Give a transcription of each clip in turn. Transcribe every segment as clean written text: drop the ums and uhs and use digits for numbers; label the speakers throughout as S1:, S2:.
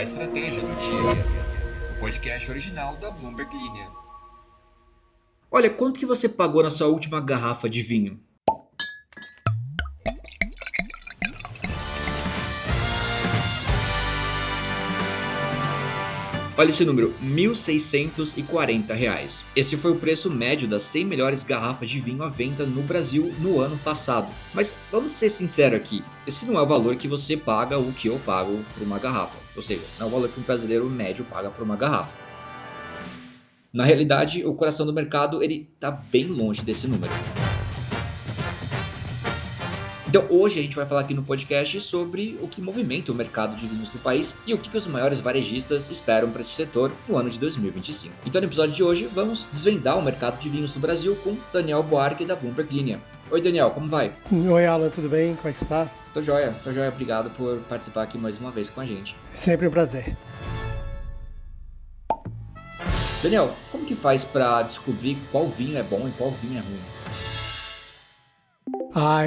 S1: A Estratégia do Dia, o podcast original da Bloomberg Linha.
S2: Olha, quanto que você pagou na sua última garrafa de vinho? Olha esse número, R$ 1.640. Esse foi o preço médio das 100 melhores garrafas de vinho à venda no Brasil no ano passado. Mas vamos ser sinceros aqui, esse não é o valor que você paga ou que eu pago por uma garrafa. Ou seja, não é o valor que um brasileiro médio paga por uma garrafa. Na realidade, o coração do mercado ele está bem longe desse número. Então hoje a gente vai falar aqui no podcast sobre o que movimenta o mercado de vinhos no país e o que os maiores varejistas esperam para esse setor no ano de 2025. Então no episódio de hoje vamos desvendar o mercado de vinhos no Brasil com Daniel Buarque da Bloomberg Linha. Oi Daniel, como vai?
S3: Oi Alan, tudo bem? Como é que você tá?
S2: Tô joia, obrigado por participar aqui mais uma vez com a gente.
S3: Sempre um prazer.
S2: Daniel, como que faz para descobrir qual vinho é bom e qual vinho é ruim?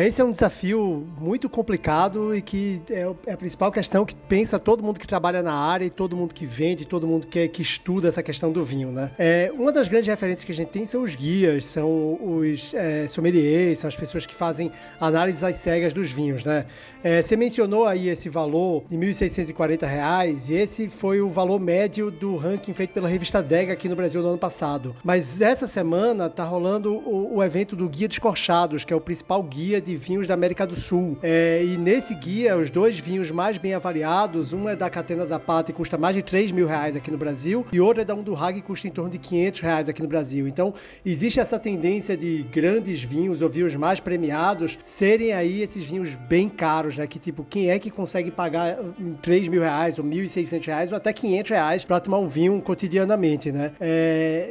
S3: Esse é um desafio muito complicado e que é a principal questão que pensa todo mundo que trabalha na área e todo mundo que vende, todo mundo que estuda essa questão do vinho, né? Uma das grandes referências que a gente tem são os guias, são os sommeliers, são as pessoas que fazem análises às cegas dos vinhos, né? Você mencionou aí esse valor de R$ 1.640 e esse foi o valor médio do ranking feito pela revista Dega aqui no Brasil no ano passado. Mas essa semana tá rolando o evento do Guia Descorchados, que é o principal guia de vinhos da América do Sul. E nesse guia, os dois vinhos mais bem avaliados, um é da Catena Zapata e custa mais de R$ 3.000 aqui no Brasil, e outro é da Undurraga e custa em torno de R$ 500 aqui no Brasil. Então, existe essa tendência de grandes vinhos ou vinhos mais premiados serem aí esses vinhos bem caros, né? Que tipo, quem é que consegue pagar R$ 3.000 ou R$ 1.600 ou até R$ 500 para tomar um vinho cotidianamente, né?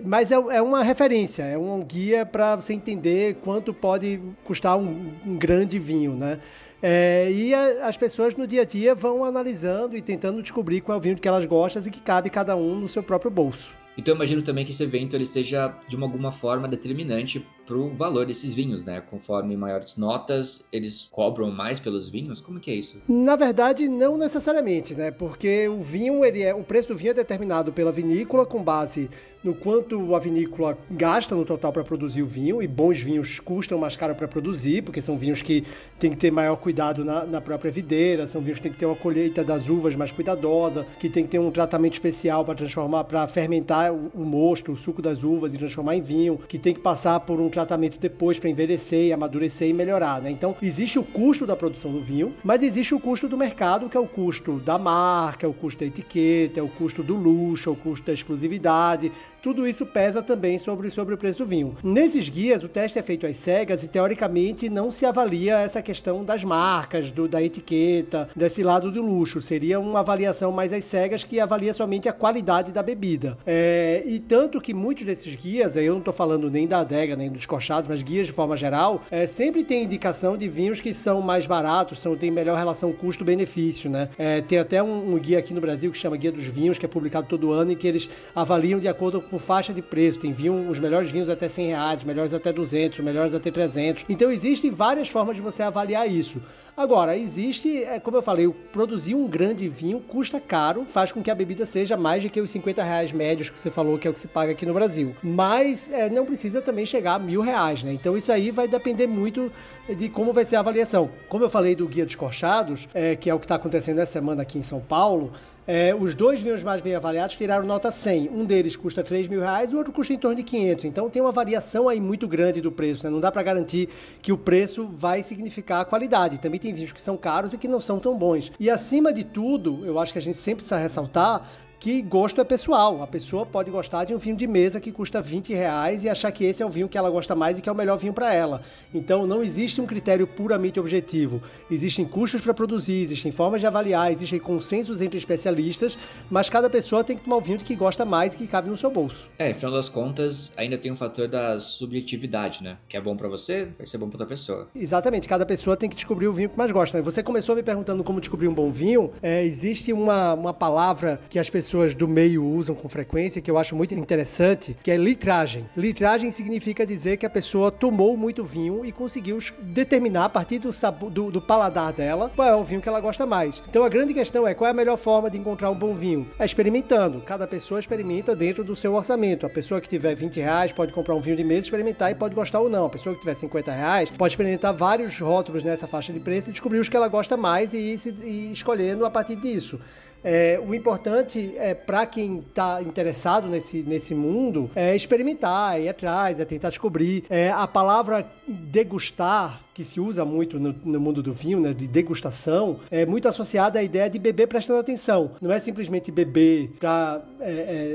S3: Mas é uma referência, é um guia para você entender quanto pode custar um grande vinho, né? As pessoas no dia a dia vão analisando e tentando descobrir qual é o vinho que elas gostam e que cabe cada um no seu próprio bolso.
S2: Então eu imagino também que esse evento ele seja de alguma forma determinante para o valor desses vinhos, né? Conforme maiores notas, eles cobram mais pelos vinhos? Como que é isso?
S3: Na verdade, não necessariamente, né? Porque o vinho, o preço do vinho é determinado pela vinícola com base no quanto a vinícola gasta no total para produzir o vinho, e bons vinhos custam mais caro para produzir, porque são vinhos que tem que ter maior cuidado na própria videira, são vinhos que tem que ter uma colheita das uvas mais cuidadosa, que tem que ter um tratamento especial para fermentar o mosto, o suco das uvas e transformar em vinho, que tem que passar por um tratamento depois para envelhecer, amadurecer e melhorar, né? Então, existe o custo da produção do vinho, mas existe o custo do mercado, que é o custo da marca, é o custo da etiqueta, é o custo do luxo, é o custo da exclusividade. Tudo isso pesa também sobre o preço do vinho. Nesses guias, o teste é feito às cegas e, teoricamente, não se avalia essa questão das marcas, da etiqueta, desse lado do luxo. Seria uma avaliação mais às cegas que avalia somente a qualidade da bebida. E tanto que muitos desses guias, eu não estou falando nem da adega, nem dos descorchados, mas guias de forma geral, sempre tem indicação de vinhos que são mais baratos, tem melhor relação custo-benefício, né? Tem até um guia aqui no Brasil que chama Guia dos Vinhos, que é publicado todo ano e que eles avaliam de acordo com faixa de preço. Tem os melhores vinhos até R$ 100, os melhores até 200, os melhores até 300. Então existem várias formas de você avaliar isso. Agora, existe, como eu falei, produzir um grande vinho custa caro, faz com que a bebida seja mais do que os R$ 50 médios que você falou, que é o que se paga aqui no Brasil. Mas não precisa também chegar a R$ 1.000, né? Então isso aí vai depender muito de como vai ser a avaliação. Como eu falei do Guia Descorchados, que é o que está acontecendo essa semana aqui em São Paulo, os dois vinhos mais bem avaliados tiraram nota 100. Um deles custa R$ 3.000, o outro custa em torno de 500. Então tem uma variação aí muito grande do preço, né? Não dá para garantir que o preço vai significar a qualidade. Também tem vinhos que são caros e que não são tão bons. E acima de tudo, eu acho que a gente sempre precisa ressaltar que gosto é pessoal. A pessoa pode gostar de um vinho de mesa que custa R$ 20 e achar que esse é o vinho que ela gosta mais e que é o melhor vinho para ela. Então não existe um critério puramente objetivo. Existem custos para produzir, existem formas de avaliar, existem consensos entre especialistas, mas cada pessoa tem que tomar o vinho que gosta mais e que cabe no seu bolso.
S2: Afinal das contas, ainda tem um fator da subjetividade, né? Que é bom para você, vai ser bom para outra pessoa.
S3: Exatamente, cada pessoa tem que descobrir o vinho que mais gosta, né? Você começou me perguntando como descobrir um bom vinho. Existe uma palavra que as pessoas pessoas do meio usam com frequência, que eu acho muito interessante, que é litragem. Litragem significa dizer que a pessoa tomou muito vinho e conseguiu determinar, a partir do paladar dela, qual é o vinho que ela gosta mais. Então a grande questão é qual é a melhor forma de encontrar um bom vinho? É experimentando. Cada pessoa experimenta dentro do seu orçamento. A pessoa que tiver R$20 pode comprar um vinho de mesa, experimentar e pode gostar ou não. A pessoa que tiver R$50 pode experimentar vários rótulos nessa faixa de preço e descobrir os que ela gosta mais e ir escolhendo a partir disso. O importante é, para quem está interessado nesse mundo, é experimentar, ir atrás, é tentar descobrir. A palavra degustar, que se usa muito no mundo do vinho, né, de degustação, é muito associada à ideia de beber prestando atenção. Não é simplesmente beber para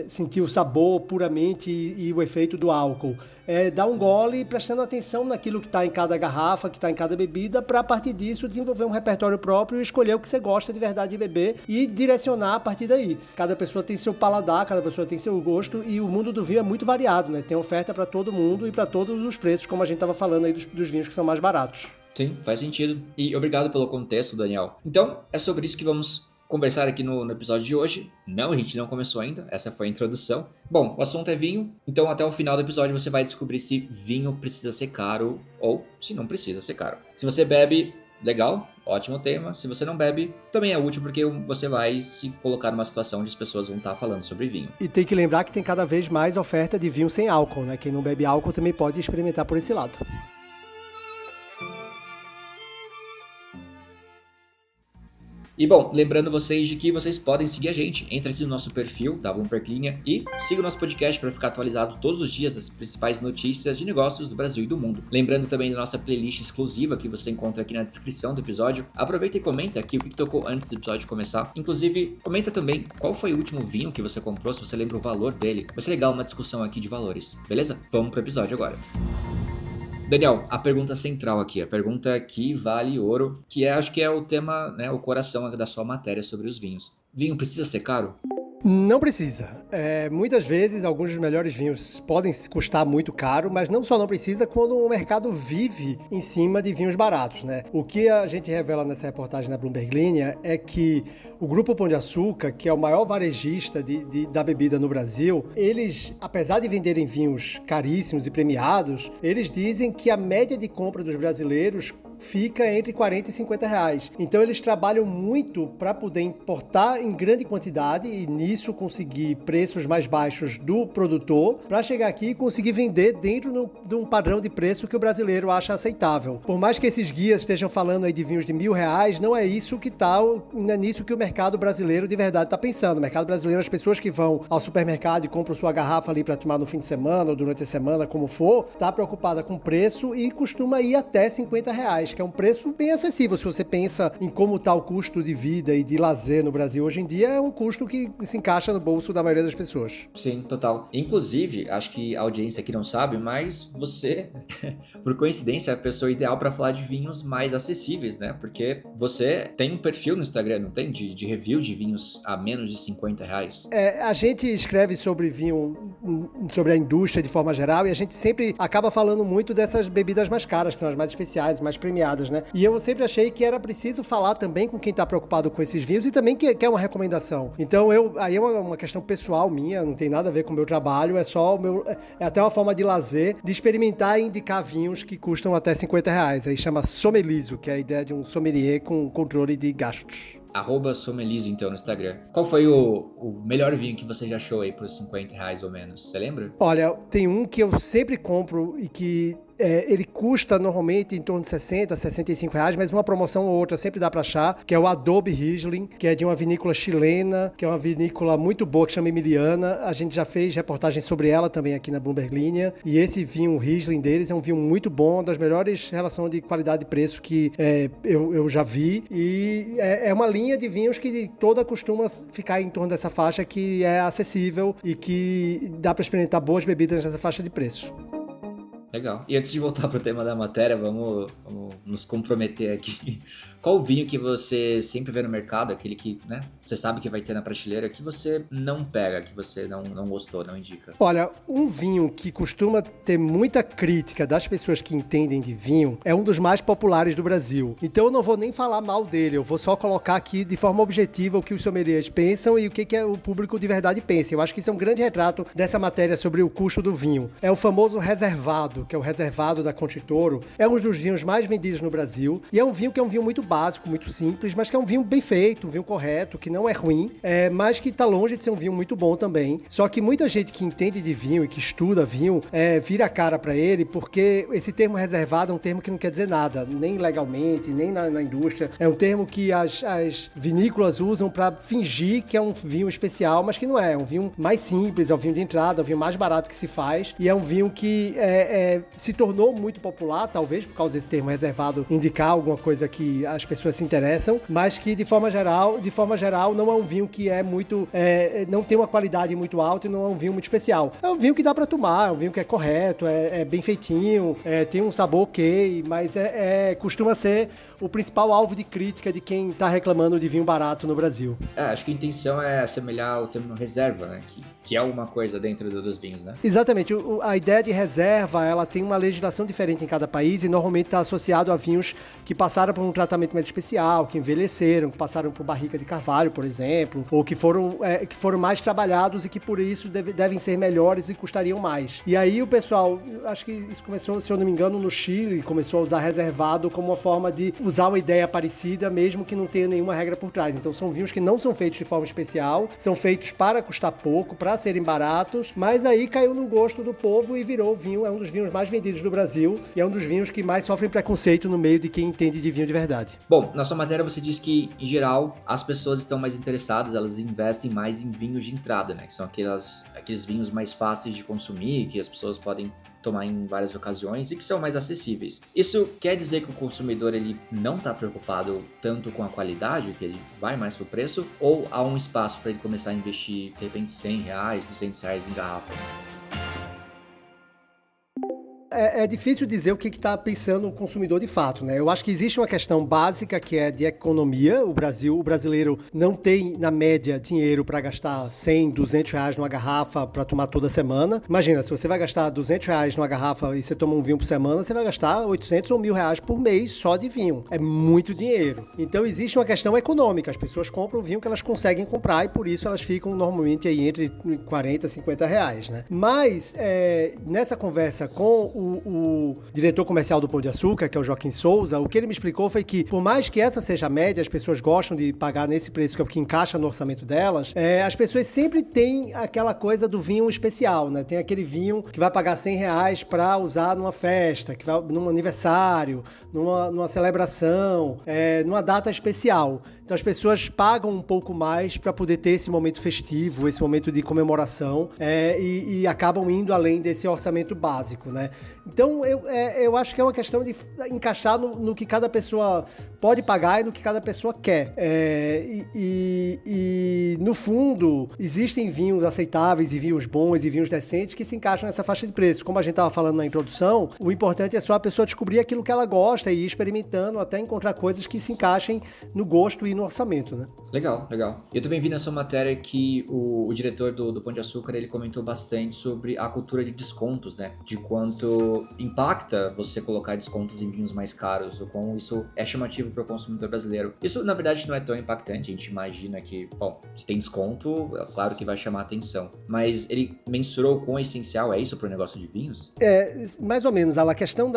S3: sentir o sabor puramente e o efeito do álcool. É dar um gole prestando atenção naquilo que está em cada garrafa, que está em cada bebida, para a partir disso desenvolver um repertório próprio e escolher o que você gosta de verdade de beber e direcionar a partir daí. Cada pessoa tem seu paladar, cada pessoa tem seu gosto e o mundo do vinho é muito variado, né? Tem oferta para todo mundo e para todos os preços, como a gente estava falando aí dos vinhos que são mais baratos.
S2: Sim, faz sentido. E obrigado pelo contexto, Daniel. Então, é sobre isso que vamos conversar aqui no episódio de hoje. Não, a gente não começou ainda, essa foi a introdução. Bom, o assunto é vinho, então até o final do episódio você vai descobrir se vinho precisa ser caro ou se não precisa ser caro. Se você bebe, legal, ótimo tema. Se você não bebe, também é útil porque você vai se colocar numa situação onde as pessoas vão estar falando sobre vinho.
S3: E tem que lembrar que tem cada vez mais oferta de vinho sem álcool, né? Quem não bebe álcool também pode experimentar por esse lado.
S2: E bom, lembrando vocês de que vocês podem seguir a gente. Entra aqui no nosso perfil da Bloomberg Linha e siga o nosso podcast para ficar atualizado todos os dias das principais notícias de negócios do Brasil e do mundo. Lembrando também da nossa playlist exclusiva que você encontra aqui na descrição do episódio. Aproveita e comenta aqui o que tocou antes do episódio começar. Inclusive, comenta também qual foi o último vinho que você comprou, se você lembra o valor dele. Vai ser legal uma discussão aqui de valores, beleza? Vamos pro episódio agora. Daniel, a pergunta central aqui, a pergunta que vale ouro, que acho que é o tema, né, o coração da sua matéria sobre os vinhos. Vinho precisa ser caro?
S3: Não precisa. Muitas vezes, alguns dos melhores vinhos podem custar muito caro, mas não só não precisa quando o mercado vive em cima de vinhos baratos, né? O que a gente revela nessa reportagem na Bloomberg Linha é que o Grupo Pão de Açúcar, que é o maior varejista da bebida no Brasil, eles, apesar de venderem vinhos caríssimos e premiados, eles dizem que a média de compra dos brasileiros fica entre 40 e 50 reais. Então eles trabalham muito para poder importar em grande quantidade e nisso conseguir preços mais baixos do produtor para chegar aqui e conseguir vender dentro de um padrão de preço que o brasileiro acha aceitável. Por mais que esses guias estejam falando aí de vinhos de R$1.000, não é isso que não é nisso que o mercado brasileiro de verdade está pensando. O mercado brasileiro, as pessoas que vão ao supermercado e compram sua garrafa ali para tomar no fim de semana ou durante a semana, como for, está preocupada com preço e costuma ir até R$50, que é um preço bem acessível. Se você pensa em como está o custo de vida e de lazer no Brasil hoje em dia, é um custo que se encaixa no bolso da maioria das pessoas.
S2: Sim, total. Inclusive, acho que a audiência aqui não sabe, mas você, por coincidência, é a pessoa ideal para falar de vinhos mais acessíveis, né? Porque você tem um perfil no Instagram, não tem? De review de vinhos a menos de R$50.
S3: A gente escreve sobre vinho, sobre a indústria de forma geral, e a gente sempre acaba falando muito dessas bebidas mais caras, que são as mais especiais, mais premiadas, né? E eu sempre achei que era preciso falar também com quem está preocupado com esses vinhos e também que é uma recomendação. Então, aí é uma questão pessoal minha, não tem nada a ver com o meu trabalho, é até uma forma de lazer, de experimentar e indicar vinhos que custam até R$50. Aí chama Sommelizo, que é a ideia de um sommelier com controle de gastos.
S2: @Sommelizo, então, no Instagram. Qual foi o melhor vinho que você já achou aí por R$50 ou menos? Você lembra?
S3: Olha, tem um que eu sempre compro e que ele custa normalmente em torno de R$60, R$65, mas uma promoção ou outra sempre dá para achar, que é o Adobe Riesling, que é de uma vinícola chilena, que é uma vinícola muito boa, que chama Emiliana. A gente já fez reportagem sobre ela também aqui na Bloomberg Linha, e esse vinho, o Riesling deles, é um vinho muito bom, uma das melhores relações de qualidade e preço que eu já vi, e é uma linha de vinhos que toda costuma ficar em torno dessa faixa, que é acessível e que dá para experimentar boas bebidas nessa faixa de preço.
S2: Legal. E antes de voltar pro tema da matéria, vamos nos comprometer aqui. Qual o vinho que você sempre vê no mercado, aquele que, né, você sabe que vai ter na prateleira, que você não pega, que você não gostou, não indica?
S3: Olha, um vinho que costuma ter muita crítica das pessoas que entendem de vinho é um dos mais populares do Brasil. Então eu não vou nem falar mal dele, eu vou só colocar aqui de forma objetiva o que os sommeliers pensam e o que o público de verdade pensa. Eu acho que isso é um grande retrato dessa matéria sobre o custo do vinho. É o famoso reservado, que é o reservado da Conte Toro. É um dos vinhos mais vendidos no Brasil e é um vinho que é um vinho muito básico, muito simples, mas que é um vinho bem feito, um vinho correto, que não é ruim, mas que tá longe de ser um vinho muito bom também. Só que muita gente que entende de vinho e que estuda vinho, vira a cara pra ele, porque esse termo reservado é um termo que não quer dizer nada, nem legalmente, nem na indústria. É um termo que as vinícolas usam pra fingir que é um vinho especial, mas que não é. É um vinho mais simples, é um vinho de entrada, é um vinho mais barato que se faz, e é um vinho que se tornou muito popular, talvez por causa desse termo reservado indicar alguma coisa que as pessoas se interessam, mas que de forma geral não é um vinho que é muito, não tem uma qualidade muito alta e não é um vinho muito especial. É um vinho que dá pra tomar, é um vinho que é correto, é bem feitinho, tem um sabor ok, mas costuma ser o principal alvo de crítica de quem tá reclamando de vinho barato no Brasil.
S2: Acho que a intenção é assemelhar o termo reserva, né? Que é alguma coisa dentro dos vinhos, né?
S3: Exatamente. A ideia de reserva, ela tem uma legislação diferente em cada país e normalmente está associado a vinhos que passaram por um tratamento mais especial, que envelheceram, que passaram por barrica de carvalho, por exemplo, ou que foram mais trabalhados e que por isso devem ser melhores e custariam mais. E aí o pessoal, acho que isso começou, se eu não me engano, no Chile, começou a usar reservado como uma forma de usar uma ideia parecida, mesmo que não tenha nenhuma regra por trás. Então são vinhos que não são feitos de forma especial, são feitos para custar pouco, para serem baratos, mas aí caiu no gosto do povo e virou vinho, é um dos vinhos mais vendidos do Brasil e é um dos vinhos que mais sofrem preconceito no meio de quem entende de vinho de verdade.
S2: Bom, na sua matéria você diz que, em geral, as pessoas estão mais interessadas, elas investem mais em vinhos de entrada, né? Que são aqueles vinhos mais fáceis de consumir, que as pessoas podem tomar em várias ocasiões e que são mais acessíveis. Isso quer dizer que o consumidor ele não está preocupado tanto com a qualidade, que ele vai mais pro preço, ou há um espaço para ele começar a investir, de repente, R$100, R$200 em garrafas?
S3: É difícil dizer o que está pensando o consumidor de fato, né? Eu acho que existe uma questão básica que é de economia. O brasileiro não tem, na média, dinheiro para gastar 100, 200 reais numa garrafa para tomar toda semana. Imagina, se você vai gastar 200 reais numa garrafa e você toma um vinho por semana, você vai gastar 800 ou 1.000 reais por mês só de vinho. É muito dinheiro. Então existe uma questão econômica. As pessoas compram o vinho que elas conseguem comprar e por isso elas ficam normalmente aí entre 40 e 50 reais, né? Mas nessa conversa com o diretor comercial do Pão de Açúcar, que é o Joaquim Souza, o que ele me explicou foi que, por mais que essa seja a média, as pessoas gostam de pagar nesse preço, que é o que encaixa no orçamento delas, as pessoas sempre têm aquela coisa do vinho especial, né? Tem aquele vinho que vai pagar 100 reais para usar numa festa, que vai num aniversário, numa celebração, numa data especial. Então as pessoas pagam um pouco mais para poder ter esse momento festivo, esse momento de comemoração, e acabam indo além desse orçamento básico, né? Então, eu acho que é uma questão de encaixar no que cada pessoa pode pagar e no que cada pessoa quer. No fundo, existem vinhos aceitáveis e vinhos bons e vinhos decentes que se encaixam nessa faixa de preço. Como a gente estava falando na introdução, o importante é só a pessoa descobrir aquilo que ela gosta e ir experimentando até encontrar coisas que se encaixem no gosto e no orçamento, né?
S2: Legal. Eu também vi na sua matéria que o diretor do Pão de Açúcar, ele comentou bastante sobre a cultura de descontos, né? De quanto impacta você colocar descontos em vinhos mais caros, ou como isso é chamativo para o consumidor brasileiro. Isso, na verdade, não é tão impactante. A gente imagina que, bom, se tem desconto, é claro que vai chamar atenção. Mas ele mensurou o quão essencial é isso para o negócio de vinhos?
S3: Mais ou menos. A questão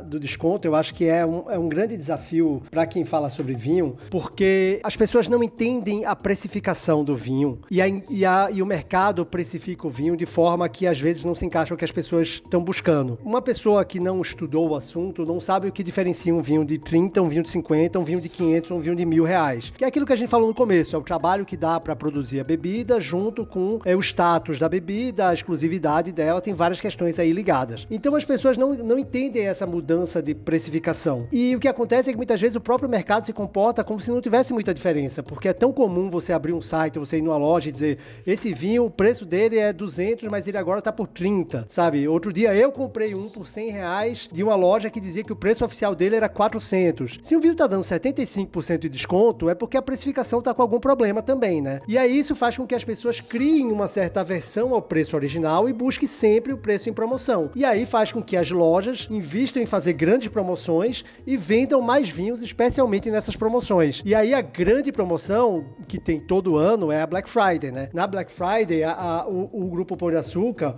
S3: do desconto, eu acho que é um grande desafio para quem fala sobre vinho, porque as pessoas não entendem a precificação do vinho e o mercado precifica o vinho de forma que, às vezes, não se encaixa com o que as pessoas estão buscando. Uma pessoa que não estudou o assunto não sabe o que diferencia um vinho de 30, um vinho de 50, um vinho de 500, um vinho de 1.000 reais. Que é aquilo que a gente falou no começo, é o trabalho que dá para para produzir a bebida, junto com o status da bebida, a exclusividade dela, tem várias questões aí ligadas. Então as pessoas não entendem essa mudança de precificação. E o que acontece é que muitas vezes o próprio mercado se comporta como se não tivesse muita diferença, porque é tão comum você abrir um site, você ir numa loja e dizer, esse vinho, o preço dele é 200, mas ele agora tá por 30, sabe? Outro dia eu comprei um por R$100 de uma loja que dizia que o preço oficial dele era 400. Se o vinho tá dando 75% de desconto, é porque a precificação tá com algum problema também, né? E aí isso faz com que as pessoas criem uma certa aversão ao preço original e busquem sempre o preço em promoção. E aí faz com que as lojas invistam em fazer grandes promoções e vendam mais vinhos, especialmente nessas promoções. E aí a grande promoção que tem todo ano é a Black Friday, né? Na Black Friday, o Grupo Pão de Açúcar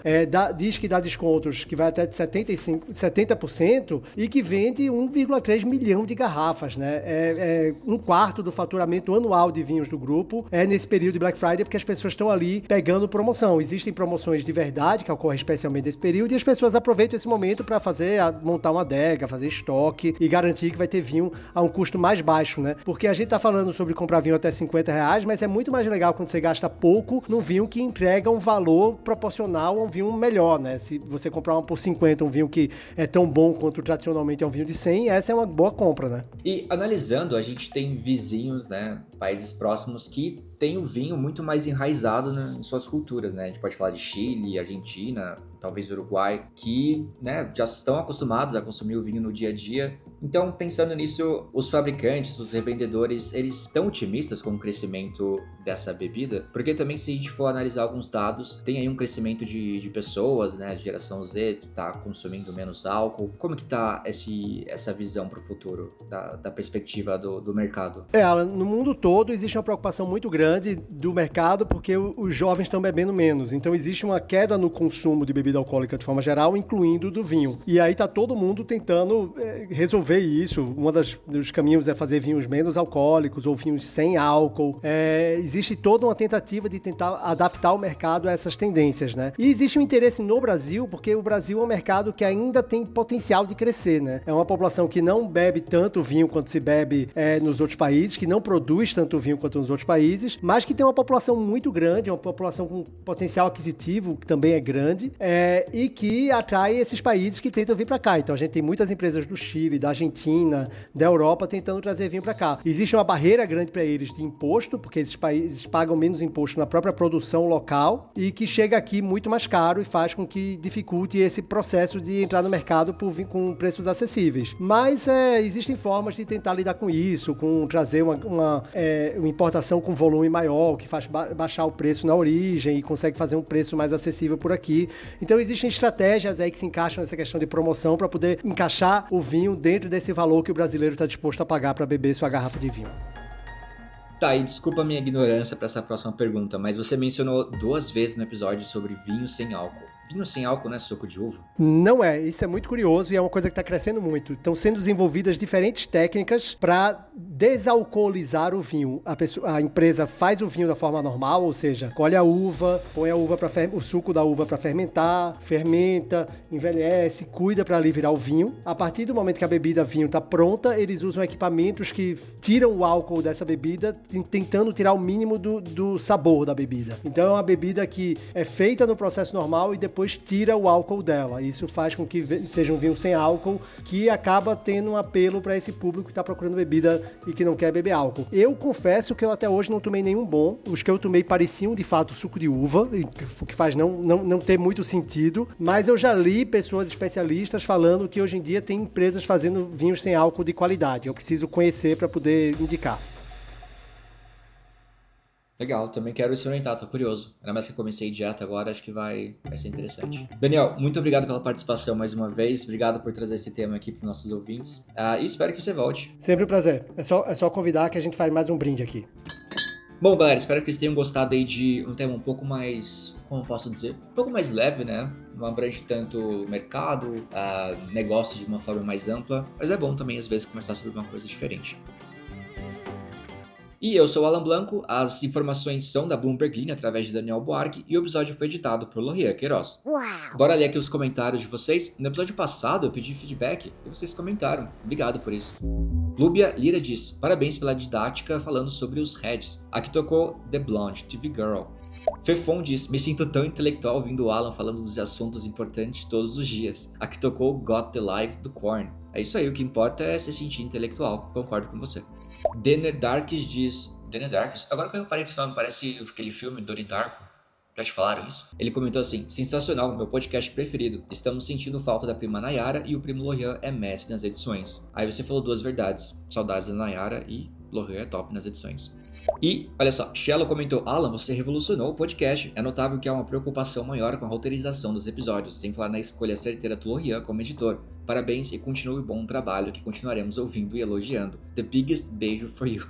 S3: diz que dá descontos que vai até de 70% e que vende 1,3 milhão de garrafas, né? É um quarto do faturamento anual de vinhos do grupo nesse período de Black Friday, porque as pessoas estão ali pegando promoção. Existem promoções de verdade que ocorrem especialmente nesse período e as pessoas aproveitam esse momento para montar uma adega, fazer estoque e garantir que vai ter vinho a um custo mais baixo, né? Porque a gente tá falando sobre comprar vinho até R$50, mas é muito mais legal quando você gasta pouco num vinho que entrega um valor proporcional a um vinho melhor, né? Se você comprar por 50, um vinho que é tão bom quanto tradicionalmente é um vinho de 100, essa é uma boa compra, né?
S2: E analisando, a gente tem vizinhos, né, países próximos que tem o vinho muito mais enraizado em suas culturas, né? A gente pode falar de Chile, Argentina, talvez Uruguai, que, né, já estão acostumados a consumir o vinho no dia a dia. Então, pensando nisso, os fabricantes, os revendedores, eles estão otimistas com o crescimento dessa bebida? Porque também, se a gente for analisar alguns dados, tem aí um crescimento de pessoas, né, de geração Z, que está consumindo menos álcool. Como que tá essa visão para o futuro, da perspectiva do mercado?
S3: Alan, no mundo todo existe uma preocupação muito grande do mercado porque os jovens estão bebendo menos. Então existe uma queda no consumo de bebida alcoólica de forma geral, incluindo do vinho. E aí tá todo mundo tentando resolver isso. Dos caminhos é fazer vinhos menos alcoólicos ou vinhos sem álcool. Existe toda uma tentativa de tentar adaptar o mercado a essas tendências, né? E existe um interesse no Brasil, porque o Brasil é um mercado que ainda tem potencial de crescer, né? É uma população que não bebe tanto vinho quanto se bebe nos outros países, que não produz tanto vinho quanto nos outros países, mas que tem uma população muito grande, uma população com potencial aquisitivo que também é grande, e que atrai esses países que tentam vir para cá. Então a gente tem muitas empresas do Chile, da Argentina, da Europa tentando trazer vinho para cá. Existe uma barreira grande para eles de imposto, porque esses países pagam menos imposto na própria produção local e que chega aqui muito mais caro e faz com que dificulte esse processo de entrar no mercado com preços acessíveis. Mas existem formas de tentar lidar com isso, com trazer uma importação com volume maior, que faz baixar o preço na origem e consegue fazer um preço mais acessível por aqui. Então existem estratégias aí que se encaixam nessa questão de promoção para poder encaixar o vinho dentro desse valor que o brasileiro está disposto a pagar para beber sua garrafa de vinho.
S2: Tá, e desculpa a minha ignorância para essa próxima pergunta, mas você mencionou 2 vezes no episódio sobre vinho sem álcool. Vinho sem álcool não é suco de uva?
S3: Não é, isso é muito curioso e é uma coisa que está crescendo muito. Estão sendo desenvolvidas diferentes técnicas para desalcoolizar o vinho. A empresa faz o vinho da forma normal, ou seja, colhe a uva, põe o suco da uva para fermentar, fermenta, envelhece, cuida para ali virar o vinho. A partir do momento que a bebida vinho está pronta, eles usam equipamentos que tiram o álcool dessa bebida, tentando tirar o mínimo do sabor da bebida. Então é uma bebida que é feita no processo normal e depois tira o álcool dela. Isso faz com que seja um vinho sem álcool, que acaba tendo um apelo para esse público que está procurando bebida e que não quer beber álcool. Eu confesso que eu até hoje não tomei nenhum bom. Os que eu tomei pareciam de fato suco de uva, o que faz não ter muito sentido, mas eu já li pessoas especialistas falando que hoje em dia tem empresas fazendo vinhos sem álcool de qualidade. Eu preciso conhecer para poder indicar.
S2: Legal, também quero experimentar, tô curioso. Ainda mais que eu comecei dieta agora, acho que vai ser interessante. Daniel, muito obrigado pela participação mais uma vez. Obrigado por trazer esse tema aqui para nossos ouvintes. E espero que você volte.
S3: Sempre um prazer. É só convidar que a gente faz mais um brinde aqui.
S2: Bom, galera, espero que vocês tenham gostado aí de um tema um pouco mais, como eu posso dizer, um pouco mais leve, né? Não abrange tanto mercado, negócios de uma forma mais ampla, mas é bom também às vezes conversar sobre uma coisa diferente. E eu sou o Alan Blanco, as informações são da Bloomberg Linha através de Daniel Buarque e o episódio foi editado por Lorian Queiroz. Bora ler aqui os comentários de vocês. No episódio passado eu pedi feedback e vocês comentaram. Obrigado por isso. Lúbia Lira diz: parabéns pela didática falando sobre os heads. Aqui tocou The Blonde, TV Girl. Fefon diz: me sinto tão intelectual ouvindo o Alan falando dos assuntos importantes todos os dias. Aqui tocou Got the Life do Korn. É isso aí, o que importa é se sentir intelectual. Concordo com você. Denner Darks diz... Denner Darks? Agora que eu reparei que esse nome parece aquele filme Donnie Darko. Já te falaram isso? Ele comentou assim: sensacional, meu podcast preferido. Estamos sentindo falta da prima Nayara e o primo Lorian é mestre nas edições. Aí você falou duas verdades. Saudades da Nayara e Lorian é top nas edições. E, olha só, Shello comentou: Alan, você revolucionou o podcast. É notável que há uma preocupação maior com a roteirização dos episódios, sem falar na escolha certeira do Lorian como editor. Parabéns e continue o bom trabalho que continuaremos ouvindo e elogiando. The biggest beijo for you.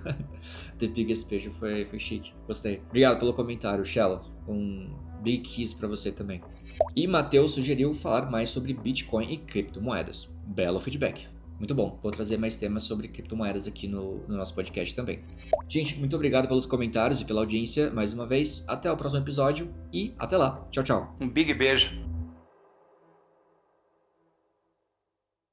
S2: The biggest beijo foi chique, gostei. Obrigado pelo comentário, Shello. Um big kiss pra você também. E Matheus sugeriu falar mais sobre Bitcoin e criptomoedas. Belo feedback. Muito bom, vou trazer mais temas sobre criptomoedas aqui no nosso podcast também. Gente, muito obrigado pelos comentários e pela audiência mais uma vez. Até o próximo episódio e até lá. Tchau, tchau.
S4: Um big beijo.